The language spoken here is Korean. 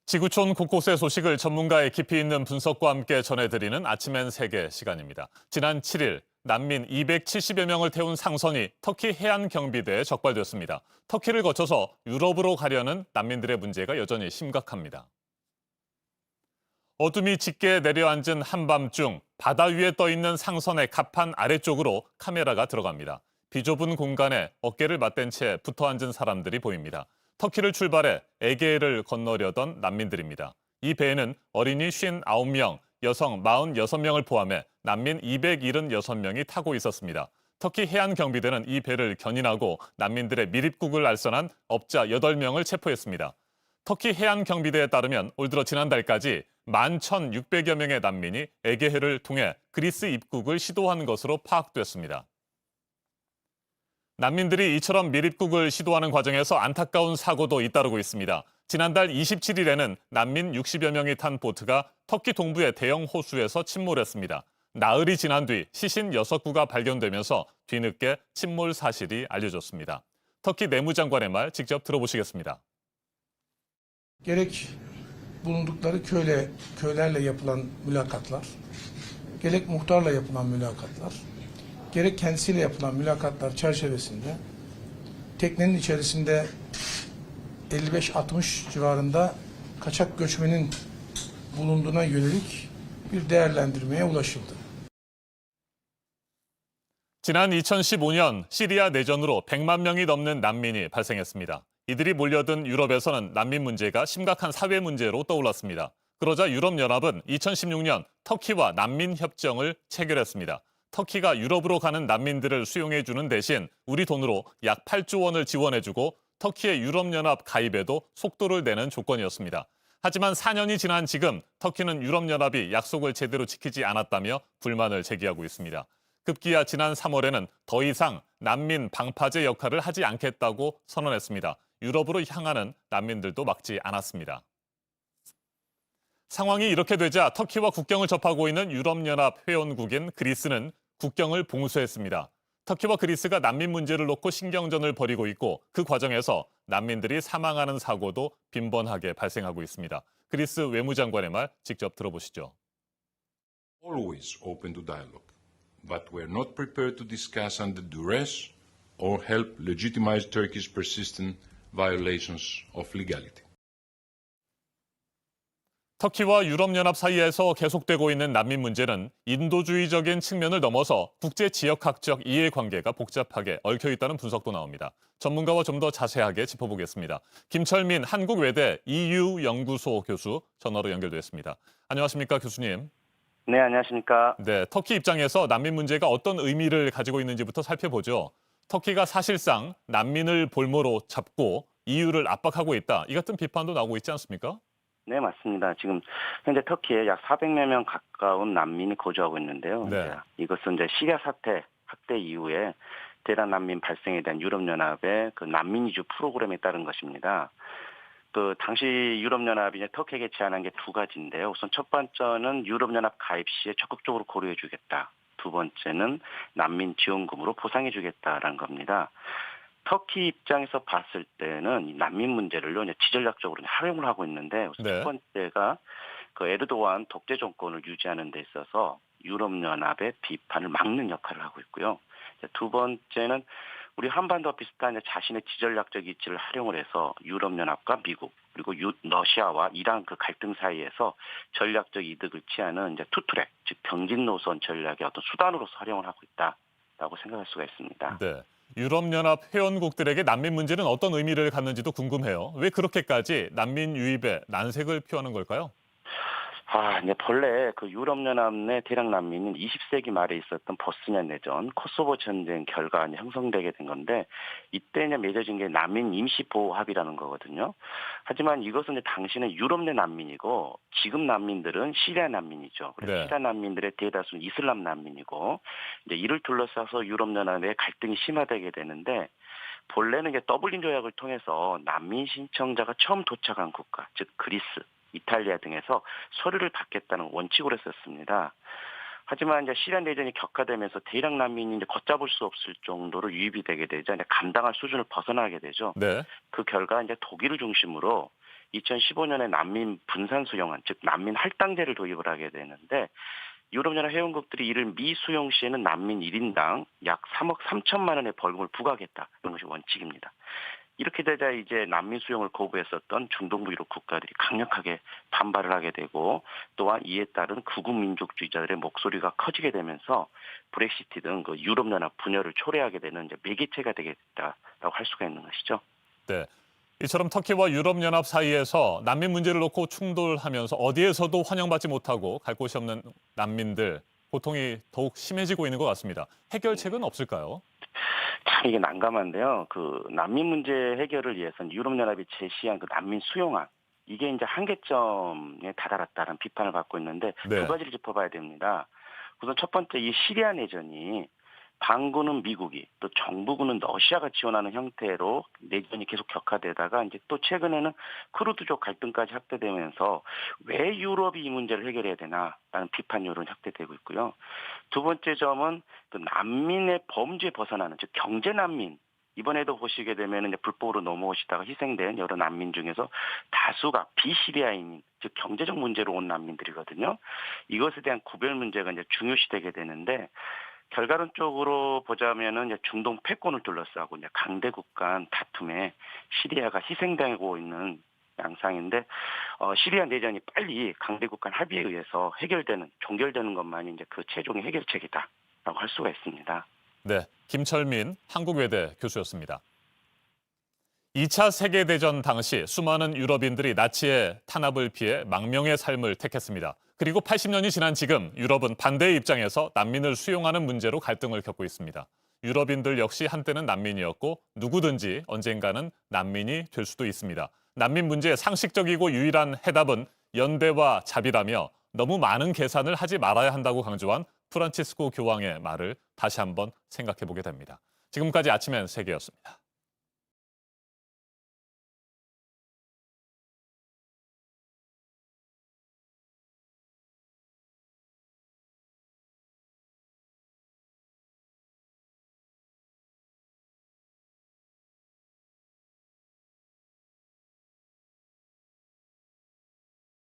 지구촌 곳곳의 소식을 전문가의 깊이 있는 분석과 함께 전해드리는 아침엔 세계 시간입니다. 지난 7일 난민 270여 명을 태운 상선이 터키 해안 경비대에 적발됐습니다. 터키를 거쳐서 유럽으로 가려는 난민들의 문제가 여전히 심각합니다. 어둠이 짙게 내려앉은 한밤중 바다 위에 떠 있는 상선의 갑판 아래쪽으로 카메라가 들어갑니다. 비좁은 공간에 어깨를 맞댄 채 붙어 앉은 사람들이 보입니다. 터키를 출발해 에게해를 건너려던 난민들입니다. 이 배에는 어린이 59명, 여성 46명을 포함해 난민 276명이 타고 있었습니다. 터키 해안 경비대는 이 배를 견인하고 난민들의 밀입국을 알선한 업자 8명을 체포했습니다. 터키 해안 경비대에 따르면 올 들어 지난달까지 11,600여 명의 난민이 에게해를 통해 그리스 입국을 시도한 것으로 파악됐습니다. 난민들이 이처럼 밀입국을 시도하는 과정에서 안타까운 사고도 잇따르고 있습니다. 지난달 27일에는 난민 60여 명이 탄 보트가 터키 동부의 대형 호수에서 침몰했습니다. 나흘이 지난 뒤 시신 6구가 발견되면서 뒤늦게 침몰 사실이 알려졌습니다. 터키 내무장관의 말 직접 들어보시겠습니다. Gerek bulundukları köylerle yapılan mülakatlar, gerek muhtarla yapılan mülakatlar, gerek kendisiyle yapılan mülakatlar çerçevesinde teknenin içerisinde 55-60 civarında kaçak göçmenin bulunduğuna yönelik bir değerlendirmeye ulaşıldı. 지난 2015년 시리아 내전으로 100만 명이 넘는 난민이 발생했습니다. 이들이 몰려든 유럽에서는 난민 문제가 심각한 사회 문제로 떠올랐습니다. 그러자 유럽연합은 2016년 터키와 난민 협정을 체결했습니다. 터키가 유럽으로 가는 난민들을 수용해주는 대신 우리 돈으로 약 8조 원을 지원해주고 터키의 유럽연합 가입에도 속도를 내는 조건이었습니다. 하지만 4년이 지난 지금 터키는 유럽연합이 약속을 제대로 지키지 않았다며 불만을 제기하고 있습니다. 급기야 지난 3월에는 더 이상 난민 방파제 역할을 하지 않겠다고 선언했습니다. 유럽으로 향하는 난민들도 막지 않았습니다. 상황이 이렇게 되자 터키와 국경을 접하고 있는 유럽연합 회원국인 그리스는 국경을 봉쇄했습니다. 터키와 그리스가 난민 문제를 놓고 신경전을 벌이고 있고 그 과정에서 난민들이 사망하는 사고도 빈번하게 발생하고 있습니다. 그리스 외무장관의 말 직접 들어보시죠. Always open to dialogue, but we're not prepared to discuss under duress or help legitimize Turkey's persistent violations of legality. 터키와 유럽연합 사이에서 계속되고 있는 난민 문제는 인도주의적인 측면을 넘어서 국제 지역학적 이해관계가 복잡하게 얽혀 있다는 분석도 나옵니다. 전문가와 좀 더 자세하게 짚어보겠습니다. 김철민 한국외대 EU 연구소 교수 전화로 연결됐습니다. 안녕하십니까 교수님. 네, 안녕하십니까. 네, 터키 입장에서 난민 문제가 어떤 의미를 가지고 있는지부터 살펴보죠. 터키가 사실상 난민을 볼모로 잡고 EU를 압박하고 있다. 이 같은 비판도 나오고 있지 않습니까? 네, 맞습니다. 지금 현재 터키에 약 400여 명 가까운 난민이 거주하고 있는데요. 네. 이것은 이제 시리아 사태 확대 이후에 대량 난민 발생에 대한 유럽연합의 그 난민 이주 프로그램에 따른 것입니다. 그 당시 유럽연합이 이제 터키에게 제안한 게 두 가지인데요. 우선 첫 번째는 유럽연합 가입 시에 적극적으로 고려해주겠다. 두 번째는 난민 지원금으로 보상해주겠다라는 겁니다. 터키 입장에서 봤을 때는 이 난민 문제를요, 이제 지전략적으로 활용을 하고 있는데, 우선 네. 첫 번째가 그 에르도안 독재 정권을 유지하는 데 있어서 유럽연합의 비판을 막는 역할을 하고 있고요. 두 번째는 우리 한반도와 비슷한 이제 자신의 지전략적 위치를 활용을 해서 유럽연합과 미국 그리고 러시아와 이란 그 갈등 사이에서 전략적 이득을 취하는 이제 투트랙, 즉 경진 노선 전략의 어떤 수단으로서 활용을 하고 있다라고 생각할 수가 있습니다. 네. 유럽연합 회원국들에게 난민 문제는 어떤 의미를 갖는지도 궁금해요. 왜 그렇게까지 난민 유입에 난색을 표하는 걸까요? 이제 본래 그 유럽연합 내 대량 난민은 20세기 말에 있었던 보스니아 내전, 코소보 전쟁 결과 이제 형성되게 된 건데, 이때 이제 맺어진 게 난민 임시보호 합의라는 거거든요. 하지만 이것은 이제 당시는 유럽 내 난민이고, 지금 난민들은 시리아 난민이죠. 그래서 네. 시리아 난민들의 대다수는 이슬람 난민이고, 이제 이를 둘러싸서 유럽연합의 갈등이 심화되게 되는데, 본래는 이제 더블린 조약을 통해서 난민 신청자가 처음 도착한 국가, 즉 그리스, 이탈리아 등에서 서류를 받겠다는 원칙으로 했었습니다. 하지만 이제 시리아 내전이 격화되면서 대량 난민이 이제 걷잡을 수 없을 정도로 유입이 되게 되자 이제 감당할 수준을 벗어나게 되죠. 네. 그 결과 이제 독일을 중심으로 2015년에 난민 분산 수용안, 즉 난민 할당제를 도입을 하게 되는데 유럽연합 회원국들이 이를 미수용 시에는 난민 1인당 약 3억 3천만 원의 벌금을 부과하겠다. 이런 것이 원칙입니다. 이렇게 되자 이제 난민 수용을 거부했었던 중동부 유럽 국가들이 강력하게 반발을 하게 되고 또한 이에 따른 극우 민족주의자들의 목소리가 커지게 되면서 브렉시트 등 그 유럽연합 분열을 초래하게 되는 이제 매개체가 되겠다라고 할 수가 있는 것이죠. 네. 이처럼 터키와 유럽연합 사이에서 난민 문제를 놓고 충돌하면서 어디에서도 환영받지 못하고 갈 곳이 없는 난민들 고통이 더욱 심해지고 있는 것 같습니다. 해결책은 없을까요? 참 이게 난감한데요. 그 난민 문제 해결을 위해서는 유럽연합이 제시한 그 난민 수용안 이게 이제 한계점에 다다랐다는 비판을 받고 있는데 네. 두 가지를 짚어봐야 됩니다. 우선 첫 번째 이 시리아 내전이 반군은 미국이 또 정부군은 러시아가 지원하는 형태로 내전이 계속 격화되다가 이제 또 최근에는 크루드족 갈등까지 확대되면서 왜 유럽이 이 문제를 해결해야 되나라는 비판 여론이 확대되고 있고요. 두 번째 점은 그 난민의 범주에 벗어나는 즉 경제 난민 이번에도 보시게 되면 이제 불법으로 넘어오시다가 희생된 여러 난민 중에서 다수가 비시리아인 즉 경제적 문제로 온 난민들이거든요. 이것에 대한 구별 문제가 이제 중요시되게 되는데. 결과론적으로 보자면은 이제 중동 패권을 둘러싸고 이제 강대국 간 다툼에 시리아가 희생당하고 있는 양상인데 시리아 내전이 빨리 강대국 간 합의에 의해서 종결되는 것만이 이제 그 최종의 해결책이다라고 할 수가 있습니다. 네. 김철민 한국외대 교수였습니다. 2차 세계대전 당시 수많은 유럽인들이 나치의 탄압을 피해 망명의 삶을 택했습니다. 그리고 80년이 지난 지금 유럽은 반대의 입장에서 난민을 수용하는 문제로 갈등을 겪고 있습니다. 유럽인들 역시 한때는 난민이었고 누구든지 언젠가는 난민이 될 수도 있습니다. 난민 문제의 상식적이고 유일한 해답은 연대와 자비라며 너무 많은 계산을 하지 말아야 한다고 강조한 프란치스코 교황의 말을 다시 한번 생각해보게 됩니다. 지금까지 아침엔 세계였습니다.